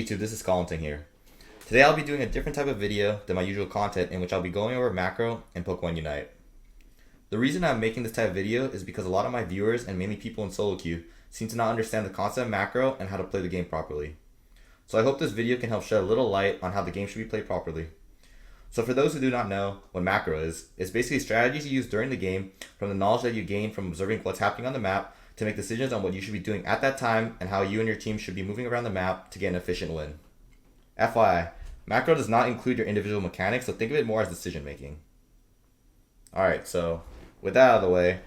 YouTube, this is Colin here. Today I'll be doing a different type of video than my usual content in which I'll be going over Macro and Pokemon Unite. The reason I'm making this type of video is because a lot of my viewers and mainly people in solo queue seem to not understand the concept of Macro and how to play the game properly. So I hope this video can help shed a little light on how the game should be played properly. So for those who do not know what Macro is, it's basically strategies you use during the game from the knowledge that you gain from observing what's happening on the map to make decisions on what you should be doing at that time and how you and your team should be moving around the map to get an efficient win. FYI, Macro does not include your individual mechanics, so think of it more as decision making. Alright, so with that out of the way,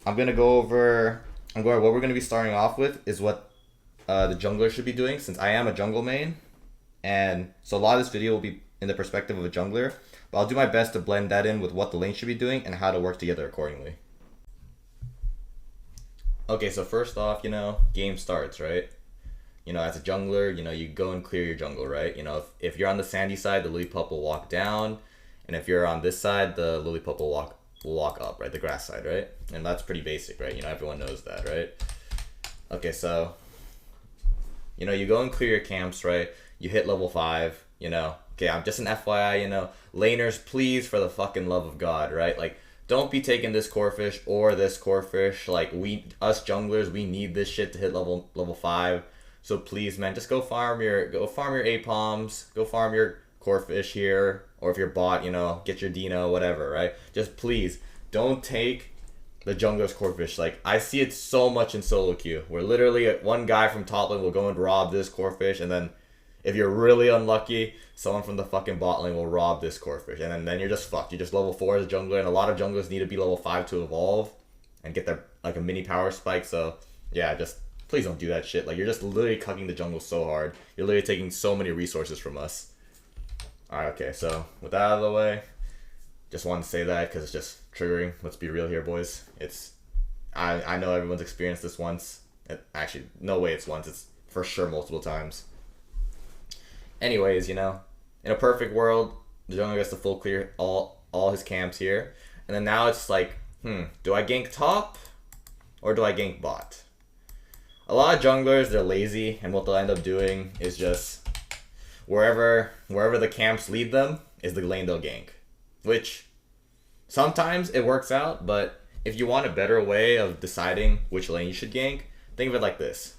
I'm going to go over what we're going to be starting off with is what the jungler should be doing, since I am a jungle main. And so a lot of this video will be in the perspective of a jungler, but I'll do my best to blend that in with what the lane should be doing and how to work together accordingly. Okay, so first off, game starts, right? As a jungler, you go and clear your jungle, right? If you're on the sandy side, the Lillipup will walk down, and if you're on this side, the Lillipup will walk up, right? The grass side, right? And that's pretty basic, right? Everyone knows that, right? Okay, so you go and clear your camps, right? You hit level 5, Okay, I'm just an FYI, laners, please, for the fucking love of God, right? Like, don't be taking this Corphish or this Corphish. Like, us junglers, we need this shit to hit level 5. So please, man, just go farm your Apoms, go farm your Corphish here, or if you're bot, get your Dino, whatever, right? Just please, don't take the jungler's Corphish. Like, I see it so much in solo queue, where literally one guy from top lane will go and rob this Corphish, and then if you're really unlucky, someone from the fucking bot lane will rob this Corphish, and then you're just fucked. You're just level 4 as a jungler, and a lot of junglers need to be level 5 to evolve and get their like a mini power spike. So yeah, just please don't do that shit. Like, you're just literally cucking the jungle so hard. You're literally taking so many resources from us. Alright, okay, so with that out of the way, just wanted to say that because it's just triggering. Let's be real here, boys. I know everyone's experienced this once. Actually, no way it's once. It's for sure multiple times. Anyways, in a perfect world, the jungler gets to full clear all his camps here. And then now it's like, do I gank top or do I gank bot? A lot of junglers, they're lazy, and what they'll end up doing is just wherever the camps lead them is the lane they'll gank. Which sometimes it works out, but if you want a better way of deciding which lane you should gank, think of it like this.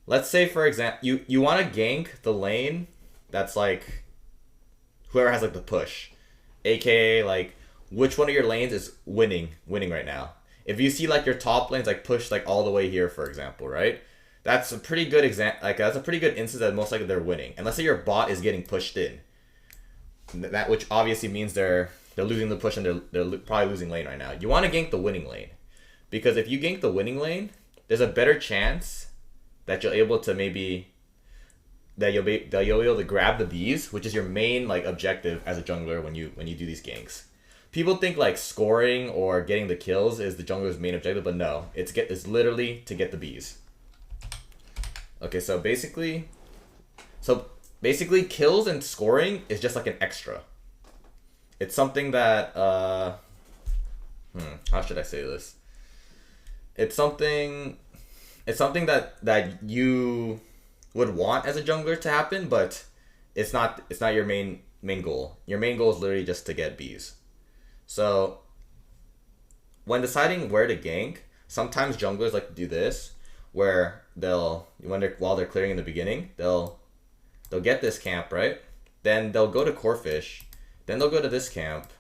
Let's say, for example, you want to gank the lane that's like whoever has like the push, aka like which one of your lanes is winning right now. If you see like your top lanes like pushed like all the way here, for example, right? That's a pretty good that's a pretty good instance that most likely they're winning. And let's say your bot is getting pushed in, that which obviously means they're losing the push and they're probably losing lane right now. You want to gank the winning lane, because if you gank the winning lane, there's a better chance that you'll be able to grab the bees, which is your main like objective as a jungler when you do these ganks. People think like scoring or getting the kills is the jungler's main objective, but no, it's literally to get the bees. Okay, so basically kills and scoring is just like an extra. It's something that how should I say this? It's something that you would want as a jungler to happen, but it's not your main goal. Your main goal is literally just to get bees. So when deciding where to gank, sometimes junglers like to do this, where while they're clearing in the beginning, they'll get this camp, right? Then they'll go to Corphish, then they'll go to this camp,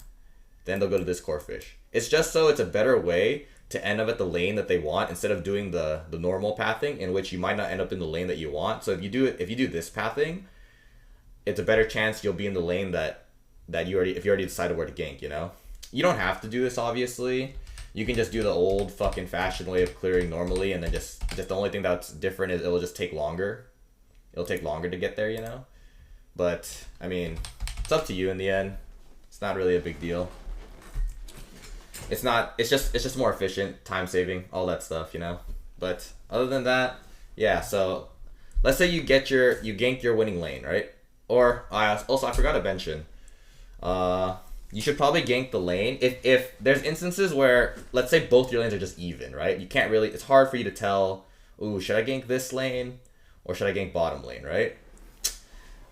then they'll go to this Corphish. It's just so it's a better way to end up at the lane that they want, instead of doing the normal pathing in which you might not end up in the lane that you want. So if you do this pathing, it's a better chance you'll be in the lane that you already decided where to gank, You don't have to do this, obviously. You can just do the old fucking fashioned way of clearing normally, and then just the only thing that's different is it'll just take longer. It'll take longer to get there, But I mean, it's up to you in the end. It's not really a big deal. It's just more efficient, time saving, all that stuff, But other than that, yeah, so let's say you gank your winning lane, right? Or I forgot to mention, you should probably gank the lane. If there's instances where, let's say both your lanes are just even, right? You can't really, it's hard for you to tell, ooh, should I gank this lane or should I gank bottom lane, right?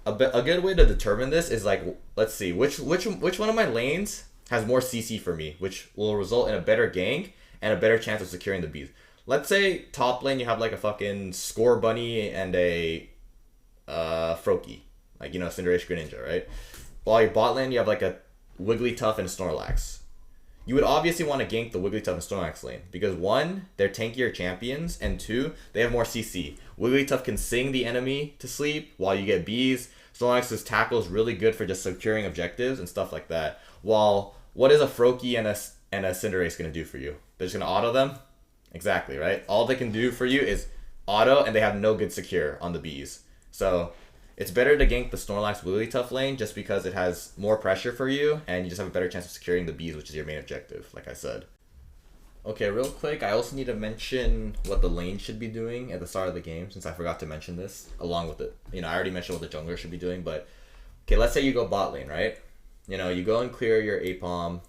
A good way to determine this is like, let's see, which one of my lanes has more CC for me, which will result in a better gank and a better chance of securing the bees. Let's say top lane you have like a fucking Score Bunny and a Froakie, like, you know, Cinderace Greninja, right? While your bot lane you have like a Wigglytuff and Snorlax. You would obviously want to gank the Wigglytuff and Snorlax lane because one, they're tankier champions, and two, they have more CC. Wigglytuff can sing the enemy to sleep while you get bees. Snorlax's tackle is really good for just securing objectives and stuff like that. While what is a Froakie and a Cinderace going to do for you? They're just going to auto them? Exactly, right? All they can do for you is auto, and they have no good secure on the bees. So it's better to gank the Snorlax Wigglytuff lane just because it has more pressure for you and you just have a better chance of securing the bees, which is your main objective, like I said. Okay, real quick, I also need to mention what the lane should be doing at the start of the game, since I forgot to mention this, along with it. You know, I already mentioned what the jungler should be doing, but okay, let's say you go bot lane, right? You know, you go and clear your APOM.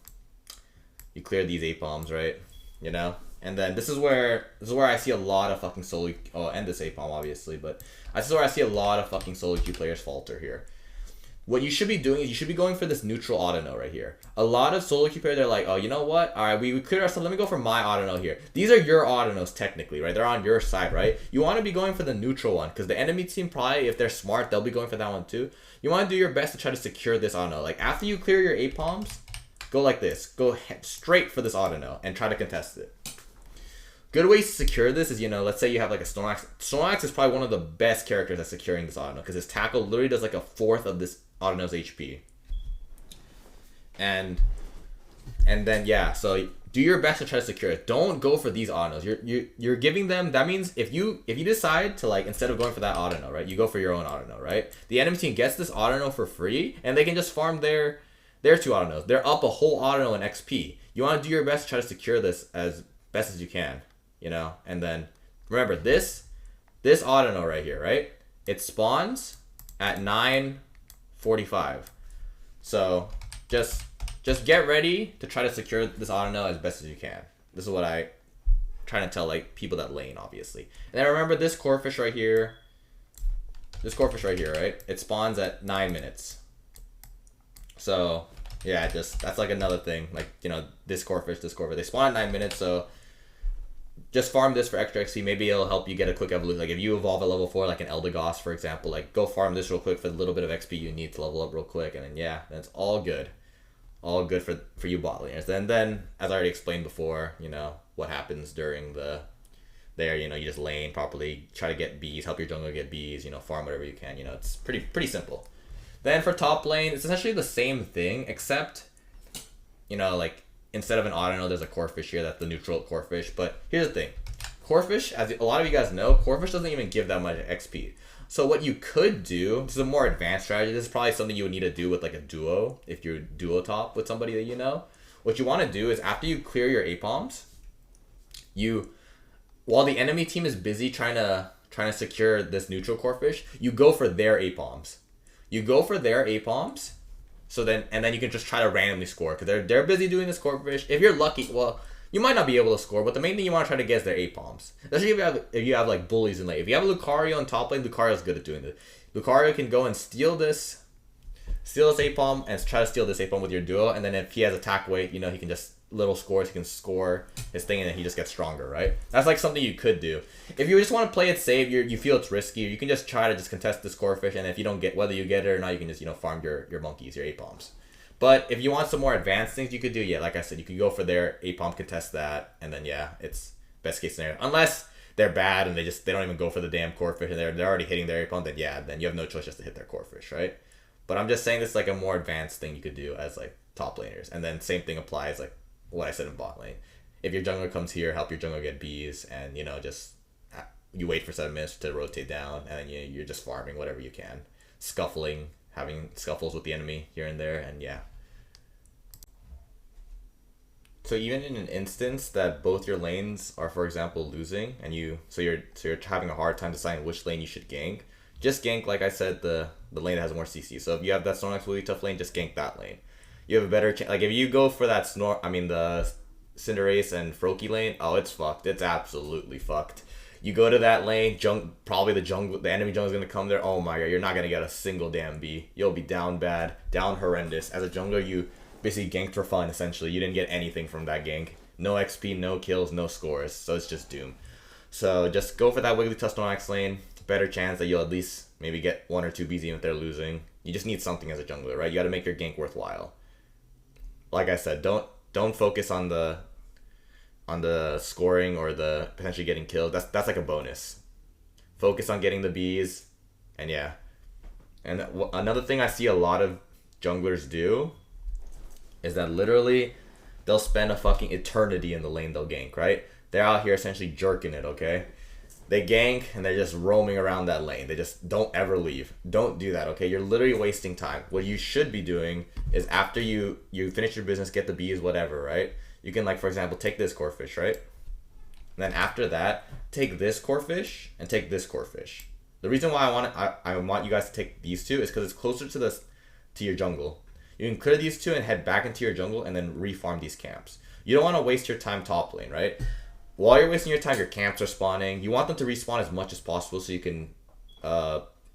You clear these APOMs, right? You know? And then this is where I see a lot of fucking solo, oh, and this APOM obviously, but this is where I see a lot of fucking solo queue players falter here. What you should be doing is you should be going for this neutral auto no right here. A lot of solo queue players, they're like, oh, you know what? All right, we cleared ourselves. Let me go for my auto no here. These are your auto nos technically, right? They're on your side, right? You want to be going for the neutral one because the enemy team probably, if they're smart, they'll be going for that one too. You want to do your best to try to secure this auto no. Like after you clear your APOMs, go like this. Go straight for this auto no and try to contest it. Good ways to secure this is, you know, let's say you have like a Snorlax. Snorlax is probably one of the best characters at securing this auto because his tackle literally does like a fourth of this auto-no's HP. And then yeah, so do your best to try to secure it. Don't go for these auto-nos. You're giving them, that means if you decide to, like, instead of going for that auto-no, right, you go for your own auto-no, right? The enemy team gets this auto-no for free and they can just farm their two auto-nos. They're up a whole auto-no in XP. You want to do your best to try to secure this as best as you can. You know, and then remember this auto-no right here, right? It spawns at 9:45. So just get ready to try to secure this auto-no as best as you can. This is what I trying to tell like people that lane, obviously. And then remember this Corphish right here. This Corphish right here, right? It spawns at 9 minutes. So yeah, that's like another thing. Like, you know, this Corphish, they spawn at 9 minutes, so just farm this for extra XP. Maybe it'll help you get a quick evolution. Like if you evolve at level 4, like an Eldegoss, for example, like go farm this real quick for the little bit of XP you need to level up real quick, and then yeah, that's all good. All good for you bot laners. And then, as I already explained before, you know, what happens during you know, you just lane properly, try to get bees, help your jungler get bees, you know, farm whatever you can, you know, it's pretty simple. Then for top lane, it's essentially the same thing, except, you know, like, instead of an auto, there's a Corphish here, that's the neutral Corphish. But here's the thing. Corphish, as a lot of you guys know, Corphish doesn't even give that much XP. So what you could do, this is a more advanced strategy. This is probably something you would need to do with like a duo, if you're duo top with somebody that you know. What you want to do is after you clear your APOMs, while the enemy team is busy trying to secure this neutral Corphish, you go for their APOMs. You go for their APOMs. So then you can just try to randomly score because they're busy doing this Corphish. If you're lucky, well, you might not be able to score, but the main thing you want to try to get is their APOMs. Especially if you have like bullies in lane. If you have a Lucario in top lane, Lucario's good at doing this. Lucario can go and steal this APOM and try to steal this APOM with your duo, and then if he has attack weight, you know, he can just little scores, he can score his thing, and then he just gets stronger, right? That's like something you could do. If you just want to play it safe, you feel it's risky, you can just try to just contest this Corphish, and if you don't get, whether you get it or not, you can just, you know, farm your monkeys, your APOMs. But if you want some more advanced things you could do, yeah, like I said, you could go for their APOM, contest that, and then yeah, it's best case scenario. Unless they're bad and they don't even go for the damn Corphish and they're already hitting their APOM, then yeah, then you have no choice just to hit their Corphish, right? But I'm just saying this is like a more advanced thing you could do as like top laners. And then same thing applies like what I said in bot lane. If your jungler comes here, help your jungler get bees, and you know, just you wait for 7 minutes to rotate down, and then you're just farming whatever you can, scuffling, having scuffles with the enemy here and there, and yeah. So even in an instance that both your lanes are, for example, losing, and you're having a hard time deciding which lane you should gank, just gank, like I said, the lane that has more CC. So if you have that Snorlax Wigglytuff lane, just gank that lane. You have a better chance. Like if you go for that the Cinderace and Froakie lane, oh, it's fucked. It's absolutely fucked. You go to that lane, probably the enemy jungle is gonna come there. Oh my god, you're not gonna get a single damn B. You'll be down bad, down horrendous. As a jungler, you basically ganked for fun. Essentially, you didn't get anything from that gank. No XP, no kills, no scores. So it's just doom. So just go for that Wigglytuff Snorlax lane. Better chance that you'll at least maybe get 1 or 2 Bs even if they're losing. You just need something as a jungler, right? You got to make your gank worthwhile. Like I said, don't focus on the scoring or the potentially getting killed. That's like a bonus. Focus on getting the Bs, and yeah. And another thing I see a lot of junglers do is that literally they'll spend a fucking eternity in the lane they'll gank, right? They're out here essentially jerking it, okay? They gank and they're just roaming around that lane. They just don't ever leave. Don't do that, okay? You're literally wasting time. What you should be doing is after you finish your business, get the Bs, whatever, right? You can, like, for example, take this core fish, right? And then after that, take this core fish and take this core fish. The reason why I want you guys to take these two is because it's closer to your jungle. You can clear these two and head back into your jungle and then refarm these camps. You don't want to waste your time top lane, right? While you're wasting your time, your camps are spawning. You want them to respawn as much as possible so you can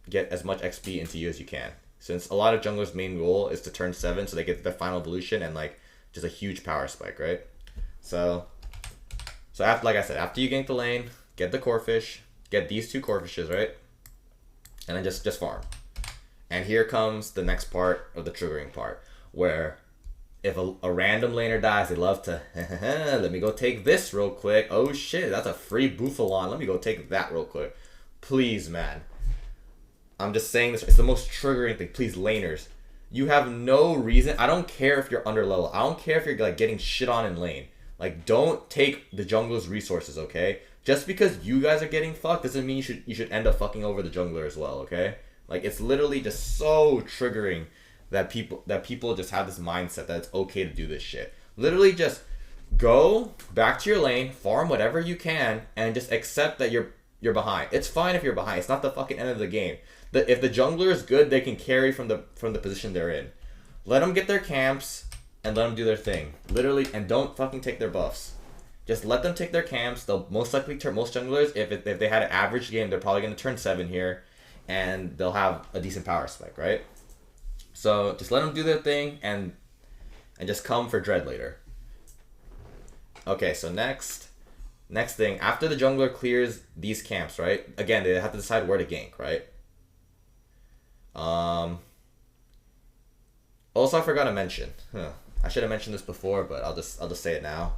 get as much XP into you as you can. Since a lot of junglers' main goal is to turn 7 so they get their final evolution and like just a huge power spike, right? So after, like I said, after you gank the lane, get the core fish, get these 2 core fishes, right? And then just farm. And here comes the next part of the triggering part, where if a random laner dies, they love to, let me go take this real quick. Oh shit, that's a free Bouffalant. Let me go take that real quick. Please, man. I'm just saying this, it's the most triggering thing. Please, laners. You have no reason. I don't care if you're under level. I don't care if you're like getting shit on in lane. Like, don't take the jungler's resources, okay? Just because you guys are getting fucked doesn't mean you should end up fucking over the jungler as well, okay? Like, it's literally just so triggering that people just have this mindset that it's okay to do this shit. Literally just go back to your lane, farm whatever you can, and just accept that you're behind. It's fine if you're behind. It's not the fucking end of the game. If the jungler is good, they can carry from the position they're in. Let them get their camps and let them do their thing. Literally, and don't fucking take their buffs. Just let them take their camps. They'll most likely turn, most junglers, if they had an average game, they're probably going to turn 7 here, and they'll have a decent power spike, right? So just let them do their thing and just come for Dread later. Okay, so next thing, after the jungler clears these camps, right? Again, they have to decide where to gank, right? Also, I forgot to mention. I should have mentioned this before, but I'll just say it now.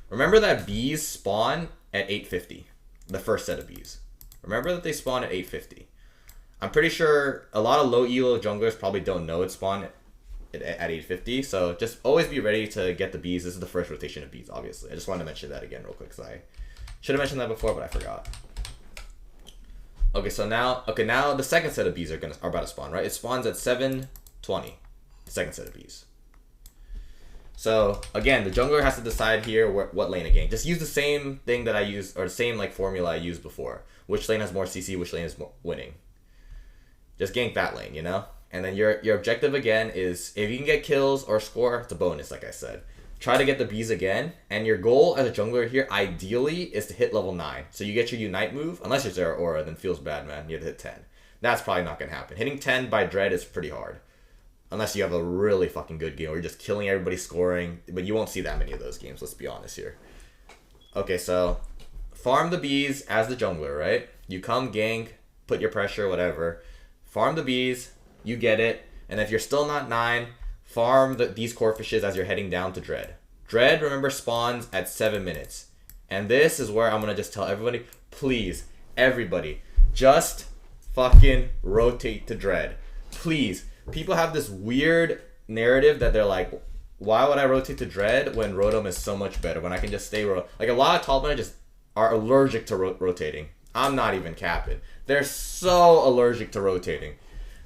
Remember that bees spawn at 850, the first set of bees. Remember that they spawn at 850. I'm pretty sure a lot of low elo junglers probably don't know it spawned at 850, so just always be ready to get the bees. This is the first rotation of bees, obviously. I just wanted to mention that again real quick, because I should have mentioned that before, but I forgot. Okay, so now the second set of bees are about to spawn, right? It spawns at 720, the second set of bees. So again, the jungler has to decide here what lane to gank. Just use the same thing that I used, or the same like formula I used before. Which lane has more CC, which lane is more winning. Just gank that lane, you know? And then your objective again is, if you can get kills or score, it's a bonus, like I said. Try to get the bees again, and your goal as a jungler here, ideally, is to hit level 9. So you get your Unite move, unless you're Zera Aura, then feels bad, man. You have to hit 10. That's probably not going to happen. Hitting 10 by Dread is pretty hard. Unless you have a really fucking good game where you're just killing everybody scoring. But you won't see that many of those games, let's be honest here. Okay, so farm the bees as the jungler, right? You come gank, put your pressure, whatever. Farm the bees, you get it. And if you're still not 9, farm these core fishes as you're heading down to Dread. Dread, remember, spawns at 7 minutes. And this is where I'm going to just tell everybody, please, everybody, just fucking rotate to Dread. Please. People have this weird narrative that they're like, why would I rotate to Dread when Rotom is so much better, when I can just stay like a lot of top laners just are allergic to rotating. I'm not even capping. They're so allergic to rotating.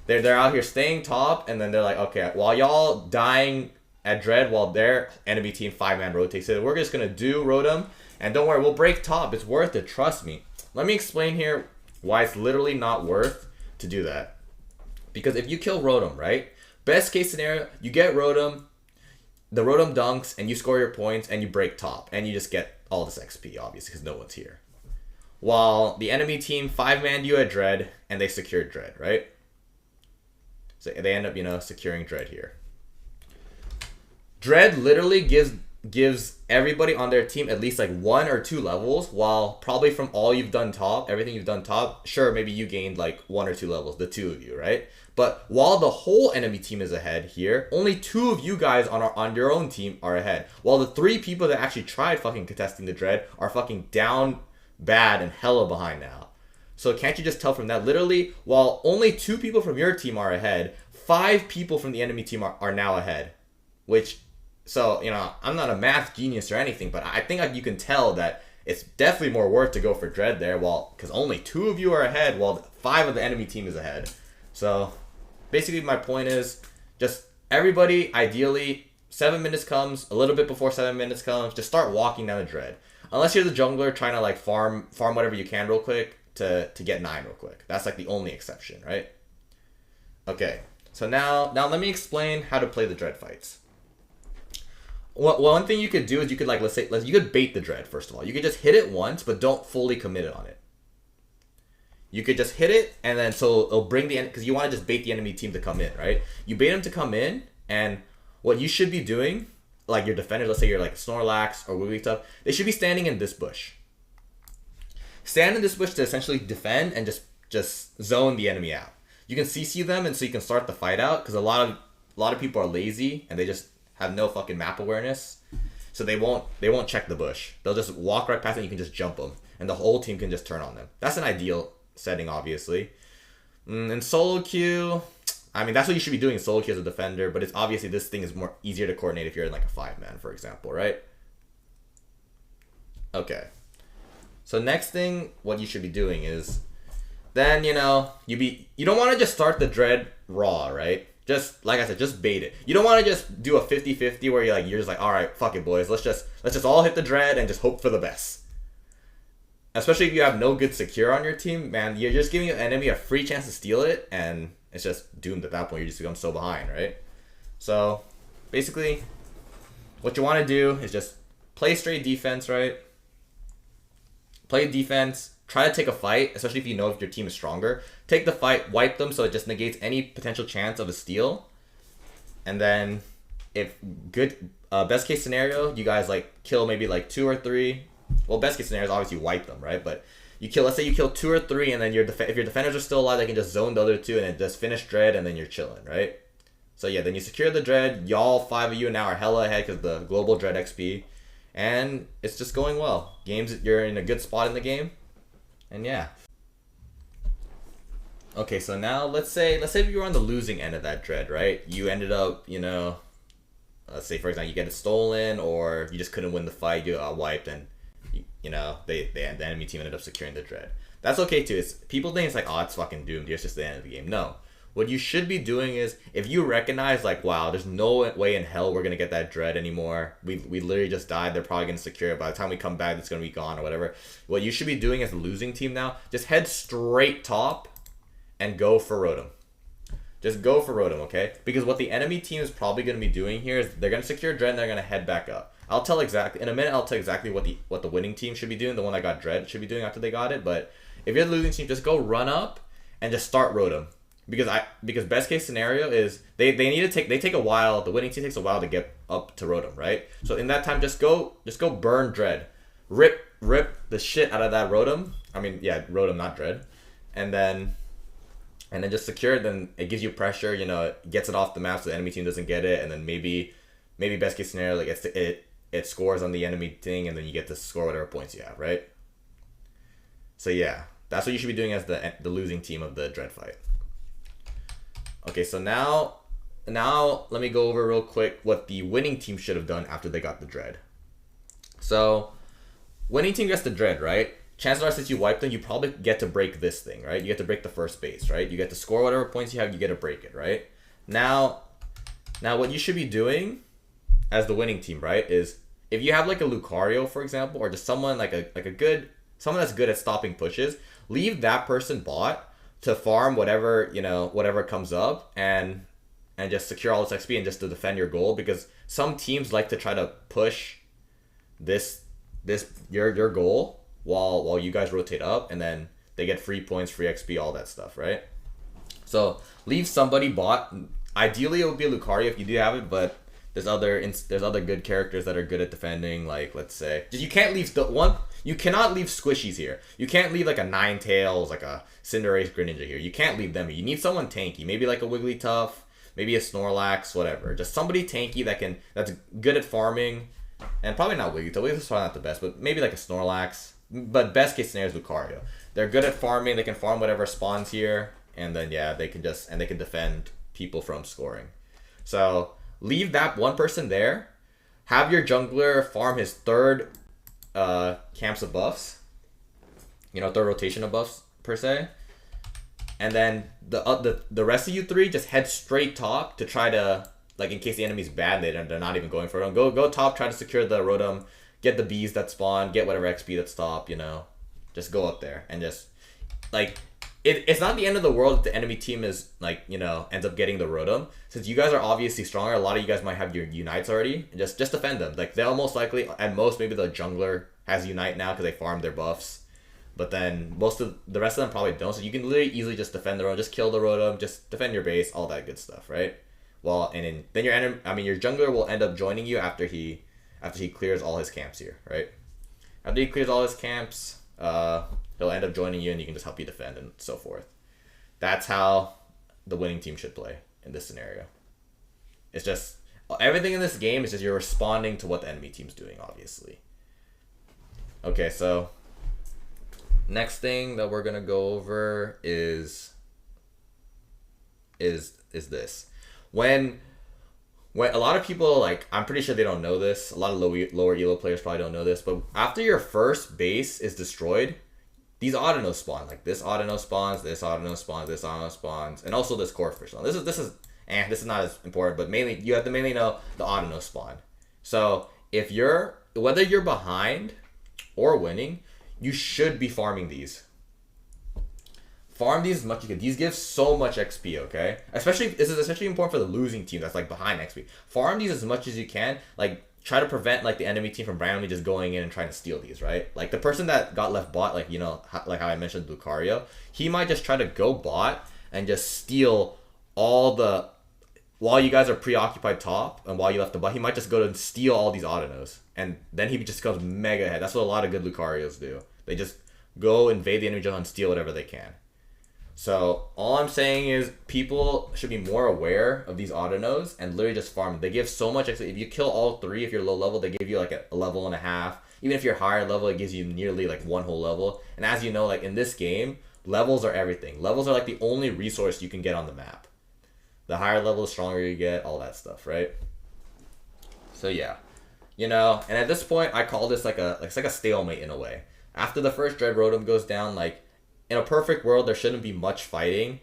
They're out here staying top, and then they're like, okay, while y'all dying at Dread while their enemy team 5-man rotates, so we're just gonna do Rotom, and don't worry, we'll break top. It's worth it, trust me. Let me explain here why it's literally not worth to do that. Because if you kill Rotom, right? Best case scenario, you get Rotom, the Rotom dunks, and you score your points, and you break top, and you just get all this XP, obviously, because no one's here. while the enemy team 5-manned you at Dread and they secured Dread, right? So they end up, securing Dread here. Dread literally gives everybody on their team at least like 1 or 2 levels, while probably from all you've done top, everything you've done top, sure, maybe you gained like 1 or 2 levels, the 2 of you, right? But while the whole enemy team is ahead here, only 2 of you guys on your own team are ahead, while the 3 people that actually tried fucking contesting the Dread are fucking down bad and hella behind now. So can't you just tell from that? Literally, while only 2 people from your team are ahead, 5 people from the enemy team are now ahead. Which, so, I'm not a math genius or anything, but I think you can tell that it's definitely more worth to go for Dread there, because only 2 of you are ahead, while 5 of the enemy team is ahead. So, basically my point is, just everybody, ideally, 7 minutes comes, a little bit before 7 minutes comes, just start walking down the Dread. Unless you're the jungler trying to like farm whatever you can real quick to get 9 real quick. That's like the only exception, right? Okay, so now let me explain how to play the Dread fights. One thing you could do is you could you could bait the Dread first of all. You could just hit it once, but don't fully commit it on it. You could just hit it, and then so it'll bring the end, because you want to just bait the enemy team to come in, right? You bait them to come in, and what you should be doing, like your defenders, let's say you're like Snorlax or Wiggly stuff, they should be standing in this bush. Stand in this bush to essentially defend and just zone the enemy out. You can CC them, and so you can start the fight out, because a lot of people are lazy and they just have no fucking map awareness, so they won't check the bush. They'll just walk right past it and you can just jump them, and the whole team can just turn on them. That's an ideal setting, obviously. In solo queue, I mean, that's what you should be doing in solo queue as a defender, but it's obviously this thing is more easier to coordinate if you're in like a 5-man, for example, right? Okay. So next thing, what you should be doing is, then, you don't want to just start the Dread raw, right? Just, like I said, just bait it. You don't want to just do a 50-50 where you're just like, all right, fuck it, boys. Let's just all hit the Dread and just hope for the best. Especially if you have no good secure on your team, man, you're just giving an enemy a free chance to steal it, and it's just doomed at that point. You just become so behind, right? So, basically, what you want to do is just play straight defense, right? Play defense. Try to take a fight, especially if you know if your team is stronger. Take the fight, wipe them so it just negates any potential chance of a steal. And then, if best case scenario, you guys like kill maybe like 2 or 3. Well, best case scenario is obviously you wipe them, right? But let's say you kill 2 or 3, and then if your defenders are still alive, they can just zone the other 2 and then just finish Dread, and then you're chilling, right? So yeah, then you secure the Dread. Y'all 5 of you now are hella ahead because the global Dread XP, and it's just going well. You're in a good spot in the game. And yeah. Okay, so now let's say you were on the losing end of that Dread, right? You ended up, let's say for example you get it stolen, or you just couldn't win the fight, you got wiped, and the enemy team ended up securing the Dread. That's okay too. People think it's like, oh, it's fucking doomed. It's just the end of the game. No. What you should be doing is, if you recognize like, wow, there's no way in hell we're gonna get that Dread anymore. We literally just died. They're probably gonna secure it. By the time we come back, it's gonna be gone or whatever. What you should be doing as the losing team now, just head straight top and go for Rotom. Just go for Rotom, okay? Because what the enemy team is probably gonna be doing here is they're gonna secure Dread and they're gonna head back up. In a minute I'll tell exactly what the winning team should be doing, the one that got Dread should be doing after they got it. But if you're the losing team, just go run up and just start Rotom. Because best case scenario is they take a while, the winning team takes a while to get up to Rotom, right? So in that time, just go burn Dread. Rip the shit out of that Rotom. I mean, yeah, Rotom, not Dread. And then just secure it, then it gives you pressure, it gets it off the map so the enemy team doesn't get it, and then maybe best case scenario, like it scores on the enemy thing, and then you get to score whatever points you have, right? So yeah, that's what you should be doing as the losing team of the Dread fight. Okay, so now let me go over real quick what the winning team should have done after they got the Dread. So, winning team gets the Dread, right? Chances are, since you wipe them, you probably get to break this thing, right? You get to break the first base, right? You get to score whatever points you have, you get to break it, right? Now what you should be doing as the winning team, right, is if you have like a Lucario, for example, or just someone someone that's good at stopping pushes, leave that person bot to farm whatever comes up and just secure all this XP and just to defend your goal, because some teams like to try to push your goal while you guys rotate up, and then they get free points, free XP, all that stuff, right? So leave somebody bot. Ideally, it would be Lucario if you do have it, but there's other good characters that are good at defending. Like, let's say you can't leave you cannot leave squishies here. You can't leave like a Ninetales, like a Cinderace Greninja here. You can't leave them. You need someone tanky, maybe like a Wigglytuff, maybe a Snorlax, whatever. Just somebody tanky that's good at farming, and probably not Wigglytuff. Wigglytuff's probably not the best, but maybe like a Snorlax. But best case scenario is Lucario. They're good at farming. They can farm whatever spawns here, and then yeah, they can defend people from scoring. So leave that one person there. Have your jungler farm his third camps of buffs. Third rotation of buffs per se. And then the rest of you three just head straight top to try to, like, in case the enemy's bad, they're not even going for them. Go top, try to secure the Rotom, get the bees that spawn, get whatever XP that's top, Just go up there and just, like, it's not the end of the world if the enemy team is, like, ends up getting the Rotom. Since you guys are obviously stronger, a lot of you guys might have your Unites already, and just defend them. Like, they'll most likely, at most, maybe the jungler has Unite now because they farmed their buffs. But then most of the rest of them probably don't. So you can literally easily just defend the Rotom, just kill the Rotom, just defend your base, all that good stuff, right? Well, and then your jungler will end up joining you after he clears all his camps here, right? After he clears all his camps, he'll end up joining you, and you can just help you defend and so forth. That's how the winning team should play in this scenario. It's just everything in this game is just you're responding to what the enemy team's doing, obviously. Okay, so next thing that we're gonna go over is this. When a lot of people, like, I'm pretty sure they don't know this. A lot of lower elo players probably don't know this, but after your first base is destroyed, these Autonos spawn. Like, this Autonos spawns, this Autonos spawns, this Autonos spawns, and also this Corphish spawn. This is not as important, but mainly you have to know the Autonos spawn. So whether you're behind or winning, you should be farming these. Farm these as much as you can. These give so much XP, okay? This is especially important for the losing team that's, like, behind XP. Farm these as much as you can. Like, try to prevent, like, the enemy team from randomly just going in and trying to steal these, right? Like, the person that got left bot, like, like how I mentioned Lucario, he might just try to go bot and just steal all the... While you guys are preoccupied top and while you left the bot, he might just go and steal all these Autonos. And then he just becomes mega ahead. That's what a lot of good Lucarios do. They just go invade the enemy jungle and steal whatever they can. So all I'm saying is people should be more aware of these Autonos and literally just farm them. They give so much XP. If you kill all three, if you're low level, they give you like a level and a half. Even if you're higher level, it gives you nearly like one whole level. And as you know, like in this game, levels are everything. Levels are like the only resource you can get on the map. The higher level, the stronger you get, all that stuff, right? So yeah. And at this point, I call this like a stalemate in a way. After the first Dread Rotom goes down, like, in a perfect world, there shouldn't be much fighting.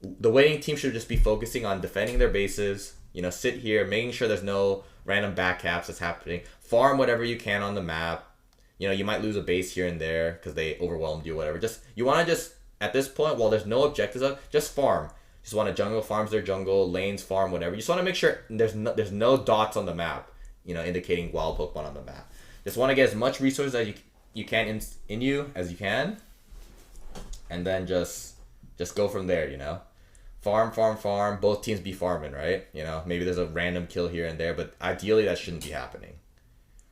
The winning team should just be focusing on defending their bases, sit here, making sure there's no random backcaps that's happening. Farm whatever you can on the map. You might lose a base here and there because they overwhelmed you, whatever. You want to just, at this point, while there's no objectives up, just farm. Just want to jungle farms their jungle, lanes farm, whatever. You just want to make sure there's no dots on the map, indicating wild Pokemon on the map. Just want to get as much resources as you can in you as you can. And then just go from there, Farm. Both teams be farming, right? Maybe there's a random kill here and there, but ideally that shouldn't be happening.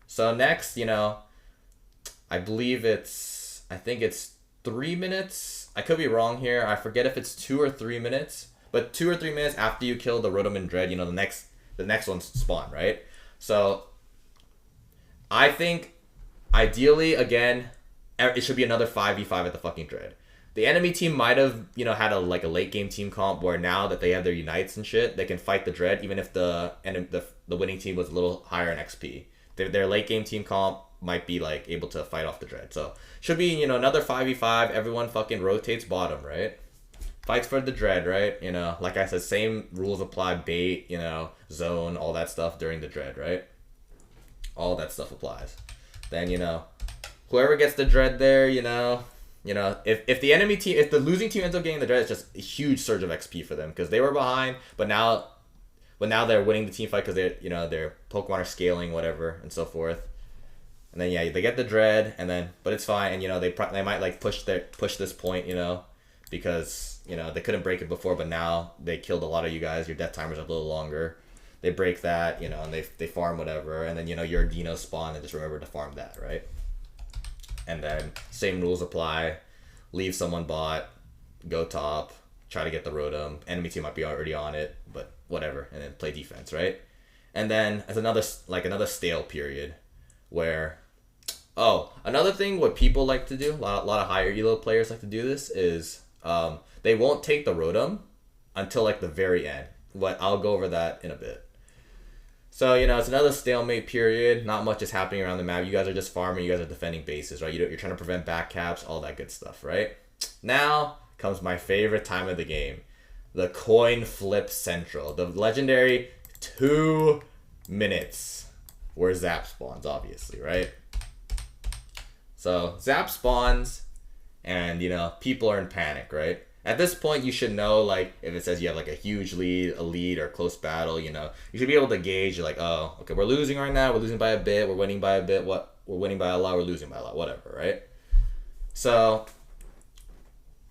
So next, I think it's 3 minutes. I could be wrong here. I forget if it's 2 or 3 minutes. But 2 or 3 minutes after you kill the Rotom and Dread, the next one's spawn, right? So I think ideally, again, it should be another 5v5 at the fucking Dread. The enemy team might have, had a late game team comp where now that they have their Unites and shit, they can fight the Dread even if the winning team was a little higher in XP. Their late game team comp might be like able to fight off the Dread. So should be, another 5v5. Everyone fucking rotates bottom, right? Fights for the Dread, right? Like I said, same rules apply. Bait, zone, all that stuff during the Dread, right? All that stuff applies. Then, whoever gets the Dread there, if the enemy team, if the losing team ends up getting the Dread, it's just a huge surge of XP for them because they were behind, but now they're winning the team fight because their Pokemon are scaling, whatever, and so forth. And then yeah, they get the dread, and then but it's fine, and they might like push this point, because they couldn't break it before, but now they killed a lot of you guys. Your death timers are a little longer. They break that, and they farm whatever, and then your Dino spawn, and just remember to farm that, right? And then same rules apply. Leave someone bot, go top, try to get the Rotom. Enemy team might be already on it, but whatever, and then play defense, right? And then as another stale period where another thing what people like to do, a lot of higher elo players like to do this, is they won't take the Rotom until like the very end. I'll go over that in a bit. So, it's another stalemate period. Not much is happening around the map. You guys are just farming. You guys are defending bases, right? You're trying to prevent back caps, all that good stuff, right? Now comes my favorite time of the game. The coin flip central. The legendary 2 minutes where Zap spawns, obviously, right? So, Zap spawns, and, people are in panic, right? At this point, you should know, like, if it says you have, like, a huge lead, a lead, or a close battle, you should be able to gauge, like, oh, okay, we're losing right now, we're losing by a bit, we're winning by a bit, we're winning by a lot, we're losing by a lot, whatever, right? So,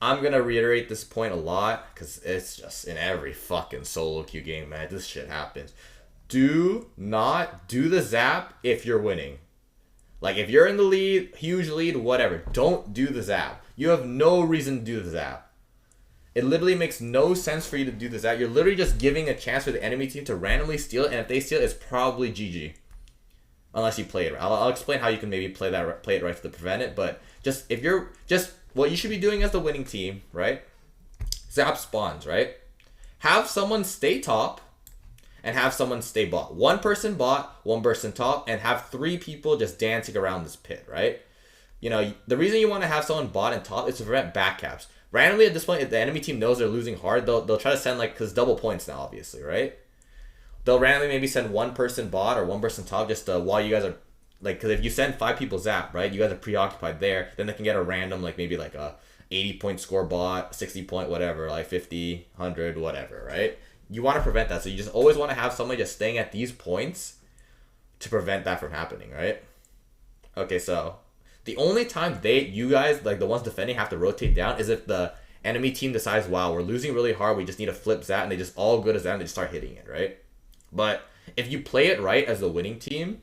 I'm gonna reiterate this point a lot, because it's just in every fucking solo queue game, man, this shit happens. Do not do the zap if you're winning. Like, if you're in the lead, huge lead, whatever, don't do the zap. You have no reason to do the zap. It literally makes no sense for you to do this out. You're literally just giving a chance for the enemy team to randomly steal it, and if they steal it, it's probably GG. Unless you play it right. I'll explain how you can maybe play it right to prevent it, but what you should be doing as the winning team, right? Zap spawns, right? Have someone stay top, and have someone stay bot. One person bot, one person top, and have 3 people just dancing around this pit, right? The reason you want to have someone bot and top is to prevent back caps. Randomly at this point, if the enemy team knows they're losing hard, they'll try to send, like, because double points now, obviously, right? They'll randomly maybe send one person bot or one person top just while you guys are, like, because if you send 5 people zap, right, you guys are preoccupied there, then they can get a random, like, maybe like a 80-point score bot, 60-point whatever, like 50, 100, whatever, right? You want to prevent that, so you just always want to have somebody just staying at these points to prevent that from happening, right? Okay, so the only time you guys, like the ones defending, have to rotate down is if the enemy team decides, wow, we're losing really hard, we just need to flip Zap, and they just all good as that, and they just start hitting it, right? But if you play it right as the winning team,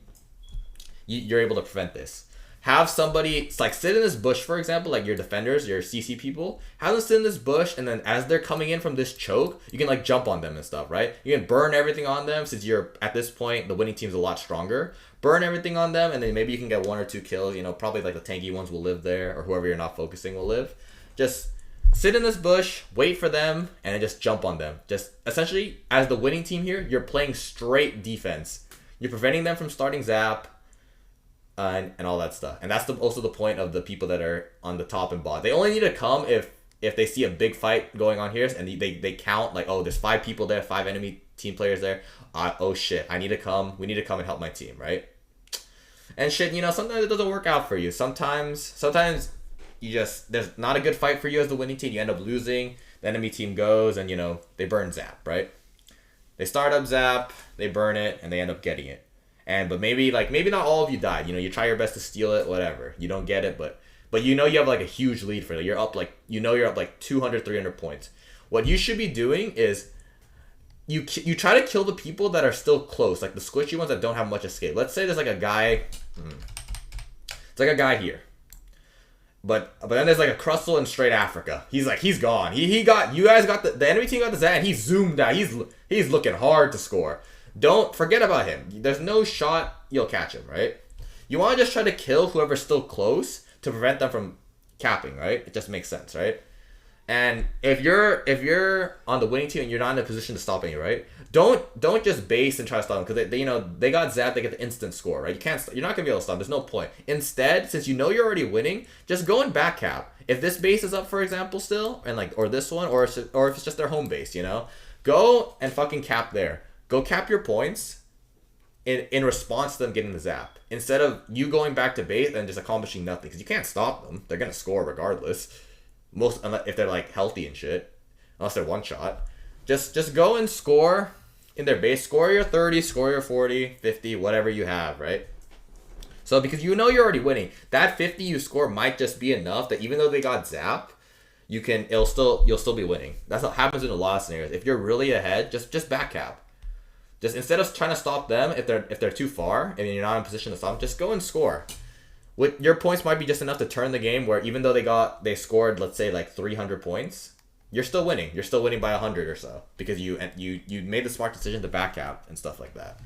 you're able to prevent this. Have somebody, like, sit in this bush, for example, like your defenders, your CC people, have them sit in this bush, and then as they're coming in from this choke, you can, like, jump on them and stuff, right? You can burn everything on them, since you're, at this point, the winning team's a lot stronger. Burn everything on them, and then maybe you can get 1 or 2 kills, probably, like, the tanky ones will live there, or whoever you're not focusing will live. Just sit in this bush, wait for them, and then just jump on them. Just, essentially, as the winning team here, you're playing straight defense. You're preventing them from starting Zap, and all that stuff. And that's also the point of the people that are on the top and bot. They only need to come if they see a big fight going on here, and they count, like, oh, there's 5 people there, 5 enemy team players there. Oh shit, I need to come. We need to come and help my team, right? And shit, sometimes it doesn't work out for you. Sometimes there's not a good fight for you as the winning team. You end up losing. The enemy team goes and, they burn Zap, right? They start up Zap, they burn it, and they end up getting it. But maybe not all of you died. You try your best to steal it, whatever. You don't get it, but you have, like, a huge lead for it. You're up, like, you're up, like, 200, 300 points. What you should be doing is you try to kill the people that are still close, like the squishy ones that don't have much escape. Let's say there's, like, a guy. It's like a guy here. But then there's, like, a Crustle in straight Africa. He's gone. You guys got the enemy team got the Zap, and he zoomed out. He's looking hard to score. Don't forget about him. There's no shot you'll catch him, right? You want to just try to kill whoever's still close to prevent them from capping, right? It just makes sense, right? And if you're on the winning team and you're not in a position to stop any, right? Don't just base and try to stop them, because they got zapped, they get the instant score, right? You're not gonna be able to stop. There's no point. Instead, since you're already winning, just go and back cap. If this base is up, for example, still, and or this one, or if it's just their home base, go and fucking cap there. Go cap your points in response to them getting the zap, instead of you going back to base and just accomplishing nothing, because you can't stop them. They're gonna score regardless. If they're, like, healthy and shit, unless they're one shot. Just go and score in their base. Score your 30, score your 40, 50, whatever you have, right? So because you know you're already winning, that 50 you score might just be enough that even though they got Zap, you'll still be winning. That's what happens in a lot of scenarios. If you're really ahead, just back cap. Just instead of trying to stop them if they're too far and you're not in position to stop them, just go and score. With your points might be just enough to turn the game where even though they scored, let's say, like 300 points, you're still winning. You're still winning by 100 or so because you made the smart decision to back cap and stuff like that.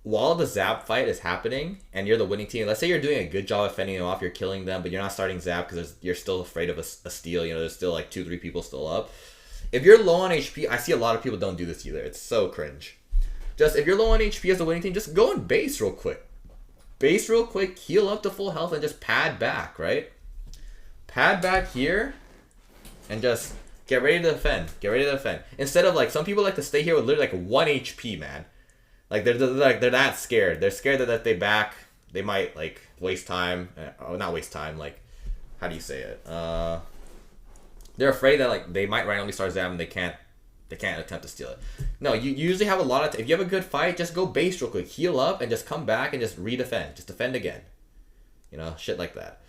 While the Zap fight is happening and you're the winning team, let's say you're doing a good job of fending them off, you're killing them, but you're not starting Zap because you're still afraid of a steal. You know, there's still like 2-3 people still up. If you're low on HP, I see a lot of people don't do this either. It's so cringe. Just if you're low on HP as the winning team, just go and base real quick. Base real quick, heal up to full health, and just pad back, right? Pad back here, and just get ready to defend. Get ready to defend. Instead of like some people like to stay here with literally like 1 HP, man. Like they're that scared. They're scared that if they back, they might like waste time. Not waste time. Like, how do you say it? They're afraid that like they might randomly start Zap and they can't attempt to steal it. No, you usually have a lot of. If you have a good fight, just go base real quick, heal up, and just come back and just redefend. Just defend again. You know, shit like that.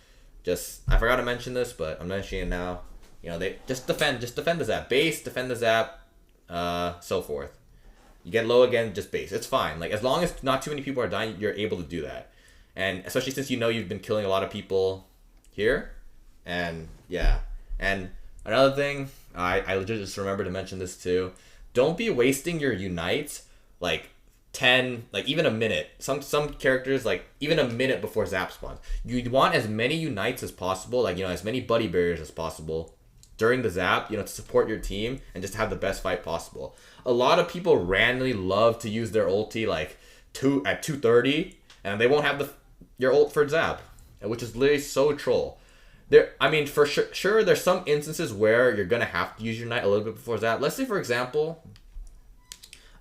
I forgot to mention this, but I'm mentioning it now. You know, they just defend the Zap, base, defend the Zap, so forth. You get low again, just base. It's fine. Like, as long as not too many people are dying, you're able to do that. And especially since you know you've been killing a lot of people here. And, yeah. And another thing, I legit just remember to mention this too. Don't be wasting your unites, like, 10, like, even a minute. Some characters, like, even a minute before Zap spawns. You want as many unites as possible, like, you know, as many buddy barriers as possible during the Zap, you know, to support your team and just have the best fight possible. A lot of people randomly love to use their ulti like at 2:30, and they won't have your ult for Zap, which is literally so troll. I mean, for sure, there's some instances where you're gonna have to use your Knight a little bit before Zap. Let's say, for example,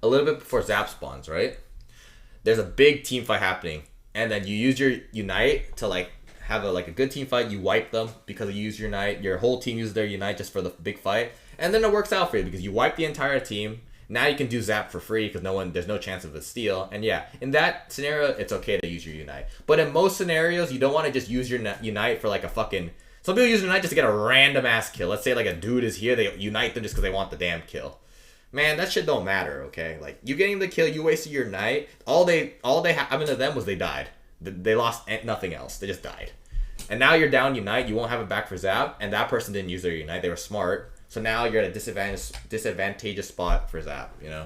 a little bit before Zap spawns, right? There's a big team fight happening, and then you use your Unite to like have a good team fight. You wipe them because you use your Unite. Your whole team uses their Unite just for the big fight, and then it works out for you because you wipe the entire team. Now you can do Zap for free because there's no chance of a steal. And yeah, in that scenario, it's okay to use your Unite. But in most scenarios, you don't want to just use your Unite for like a fucking... Some people use Unite just to get a random ass kill. Let's say like a dude is here, they Unite them just because they want the damn kill. Man, that shit don't matter, okay? Like, you getting the kill, you wasted your Knight. All they happened to them was they died. They lost nothing else. They just died. And now you're down Unite, you won't have it back for Zap, and that person didn't use their Unite. They were smart. So now you're at a disadvantageous spot for Zap, you know?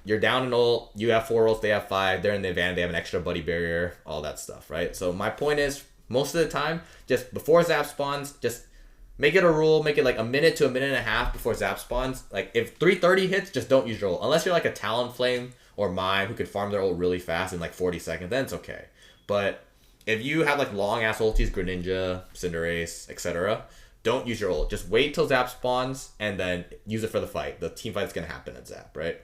You're down an ult, you have 4 ults, they have 5, they're in the advantage, they have an extra buddy barrier, all that stuff, right? So my point is, most of the time, just before Zap spawns, just make it a rule, make it like a minute to a minute and a half before Zap spawns. Like, if 3:30 hits, just don't use your ult. Unless you're like a Talonflame or Mime who could farm their ult really fast in like 40 seconds, then it's okay. But if you have like long-ass ultis, Greninja, Cinderace, etc., don't use your ult. Just wait till Zap spawns and then use it for the fight. The team fight's going to happen at Zap, right?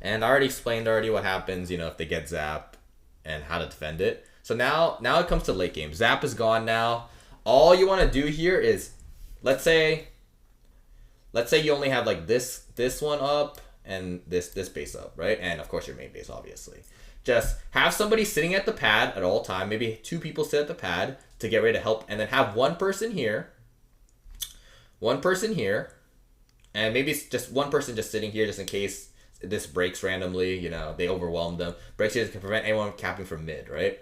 And I already explained what happens, you know, if they get Zap and how to defend it. So now it comes to late game. Zap is gone now. All you want to do here is, let's say you only have like this one up and this base up, right? And of course your main base, obviously. Just have somebody sitting at the pad at all time. Maybe 2 people sit at the pad to get ready to help, and then have one person here, and maybe it's just one person just sitting here just in case this breaks randomly. You know, they overwhelm them. Breaks here can prevent anyone capping from mid, right?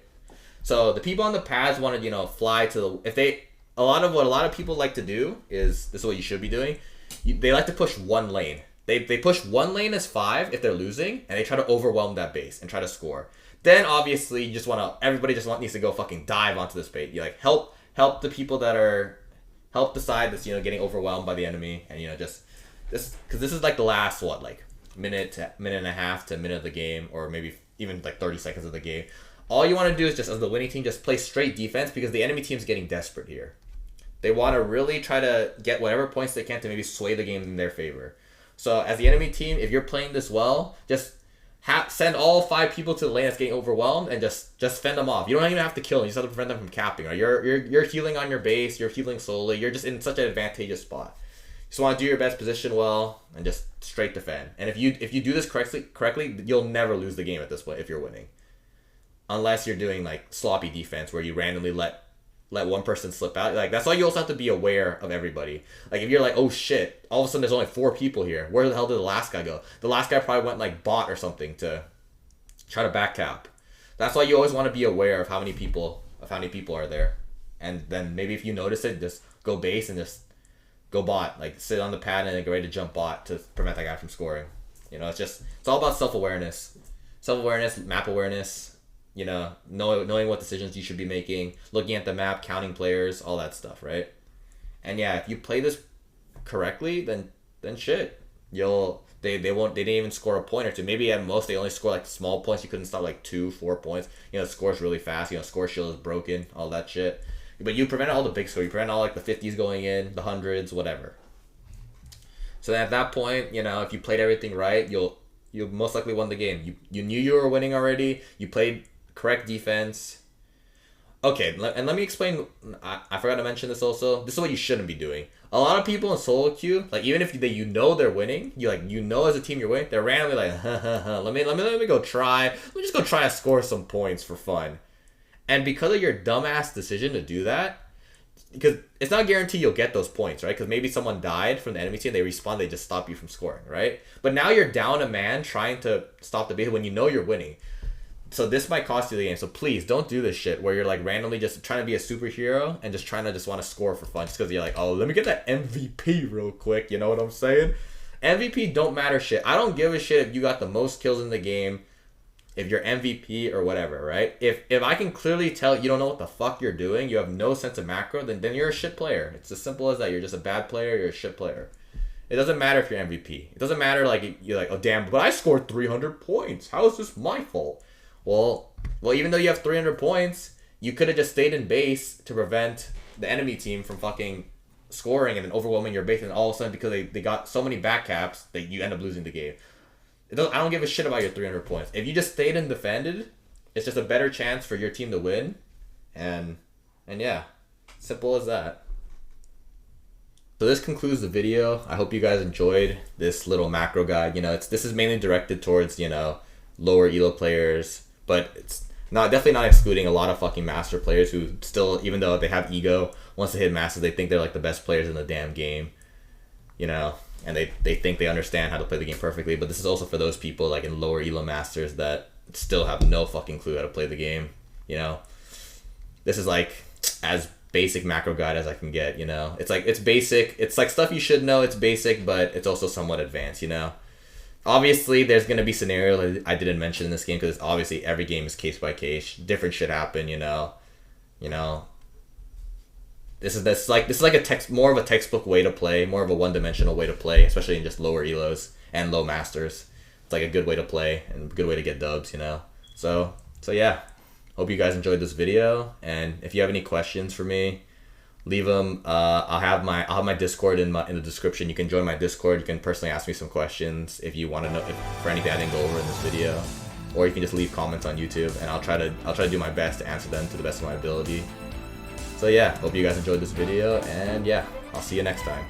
So the people on the pads want to, you know, fly to the... A lot of people like to do is, this is what you should be doing, they like to push one lane. They push one lane as 5 if they're losing, and they try to overwhelm that base and try to score. Then obviously you just everybody needs to go fucking dive onto this base. You like help the people that are, help the side that's, you know, getting overwhelmed by the enemy, and, you know, just this, because this is like the last minute and a half to minute of the game, or maybe even like 30 seconds of the game. All you want to do is just, as the winning team, just play straight defense, because the enemy team's getting desperate here. They want to really try to get whatever points they can to maybe sway the game in their favor. So as the enemy team, if you're playing this well, just send all 5 people to the lane that's getting overwhelmed and just fend them off. You don't even have to kill them. You just have to prevent them from capping. Right? You're healing on your base. You're healing slowly. You're just in such an advantageous spot. Just want to do your best, position well, and just straight defend. And if you do this correctly, you'll never lose the game at this point if you're winning. Unless you're doing like sloppy defense where you randomly let one person slip out. Like that's why you also have to be aware of everybody. Like if you're like, oh shit, all of a sudden there's only 4 people here. Where the hell did the last guy go? The last guy probably went like bot or something to try to backcap. That's why you always want to be aware of how many people are there. And then maybe if you notice it, just go base and just go bot. Like sit on the pad and get ready to jump bot to prevent that guy from scoring. You know, it's all about self-awareness. Self-awareness, map awareness. You know, knowing what decisions you should be making, looking at the map, counting players, all that stuff, right? And yeah, if you play this correctly, then shit, they didn't even score a point or two. Maybe at most they only score like small points. You couldn't stop like 2-4 points. You know, scores really fast. You know, score shield is broken, all that shit. But you prevent all the big score. You prevent all like the 50s going in, the 100s, whatever. So at that point, you know, if you played everything right, you'll most likely won the game. You knew you were winning already. You played correct defense. Okay, and let me explain. I forgot to mention this also. This is what you shouldn't be doing. A lot of people in solo queue, like even if you know they're winning, you know as a team you're winning, they're randomly like, let me go try. Let me just go try to score some points for fun. And because of your dumbass decision to do that, because it's not guaranteed you'll get those points, right? Because maybe someone died from the enemy team, they respawn, they just stop you from scoring, right? But now you're down a man trying to stop the base when you know you're winning. So this might cost you the game. So please don't do this shit where you're like randomly just trying to be a superhero and just trying to want to score for fun just because you're like, oh, let me get that MVP real quick. You know what I'm saying? MVP don't matter shit. I don't give a shit if you got the most kills in the game, if you're MVP or whatever, right? If I can clearly tell you don't know what the fuck you're doing, you have no sense of macro, then you're a shit player. It's as simple as that. You're just a bad player. You're a shit player. It doesn't matter if you're MVP. It doesn't matter like you're like, oh damn, but I scored 300 points. How is this my fault? Well, even though you have 300 points, you could have just stayed in base to prevent the enemy team from fucking scoring and then overwhelming your base, and all of a sudden because they got so many backcaps that you end up losing the game. I don't give a shit about your 300 points. If you just stayed and defended, it's just a better chance for your team to win, and yeah, simple as that. So this concludes the video. I hope you guys enjoyed this little macro guide. You know, this is mainly directed towards, you know, lower elo players, but it's definitely not excluding a lot of fucking master players who still, even though they have ego, once they hit masters, they think they're like the best players in the damn game, you know, and they think they understand how to play the game perfectly. But this is also for those people like in lower elo masters that still have no fucking clue how to play the game, you know. This is like as basic macro guide as I can get, you know. It's like, it's basic, it's like stuff you should know, it's basic, but it's also somewhat advanced, you know. Obviously, there's going to be scenarios I didn't mention in this game because obviously every game is case by case. Different shit happen, you know. This is like more of a textbook way to play, more of a one-dimensional way to play, especially in just lower elos and low masters. It's like a good way to play and a good way to get dubs, you know. So yeah. Hope you guys enjoyed this video, and if you have any questions for me, leave them. I'll have my Discord in the description. You can join my Discord. You can personally ask me some questions if you want to know for anything I didn't go over in this video, or you can just leave comments on YouTube, and I'll try to do my best to answer them to the best of my ability. So yeah, hope you guys enjoyed this video, and yeah, I'll see you next time.